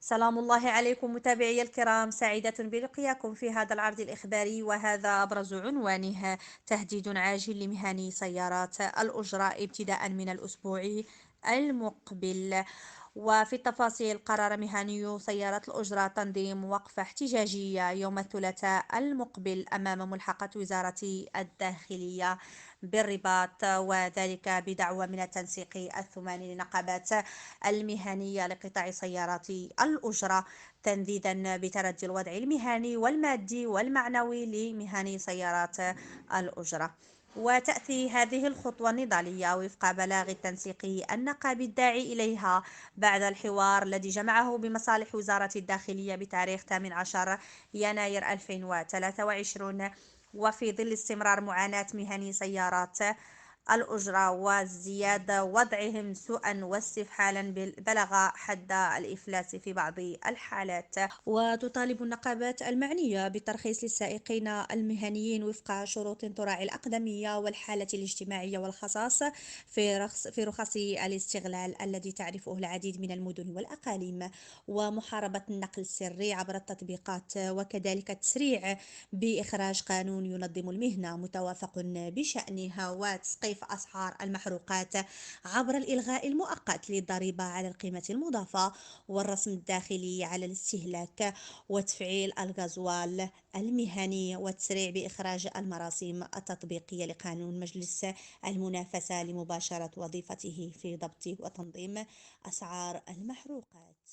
سلام الله عليكم متابعي الكرام، سعيدة بلقياكم في هذا العرض الإخباري، وهذا أبرز عنوانه: تهديد عاجل لمهني سيارات الأجرة ابتداء من الأسبوع المقبل. وفي التفاصيل، قرر مهنيو سيارات الأجرة تنظيم وقفة احتجاجية يوم الثلاثاء المقبل أمام ملحقة وزارة الداخلية بالرباط، وذلك بدعوى من التنسيق الثماني للنقابات المهنية لقطاع سيارات الأجرة، تنديدا بتردي الوضع المهني والمادي والمعنوي لمهني سيارات الأجرة. وتأتي هذه الخطوة النضالية وفق بلاغ التنسيق النقابي الداعي إليها بعد الحوار الذي جمعه بمصالح وزارة الداخلية بتاريخ 18 يناير 2023، وفي ظل استمرار معاناة مهني سيارات الأجرة وازدياد وضعهم سوءا واستفحالا بلغ حد الإفلاس في بعض الحالات. وتطالب النقابات المعنية بالترخيص للسائقين المهنيين وفق شروط تراعي الأقدمية والحالة الاجتماعية والخصاص في رخص الاستغلال الذي تعرفه العديد من المدن والأقاليم، ومحاربة النقل السري عبر التطبيقات، وكذلك التسريع بإخراج قانون ينظم المهنة متوافق بشأنها، وتسقيف أسعار المحروقات عبر الإلغاء المؤقت للضريبة على القيمة المضافة والرسم الداخلي على الاستهلاك، وتفعيل الغازوال المهني، والتسريع بإخراج المراسيم التطبيقية لقانون مجلس المنافسة لمباشرة وظيفته في ضبط وتنظيم أسعار المحروقات.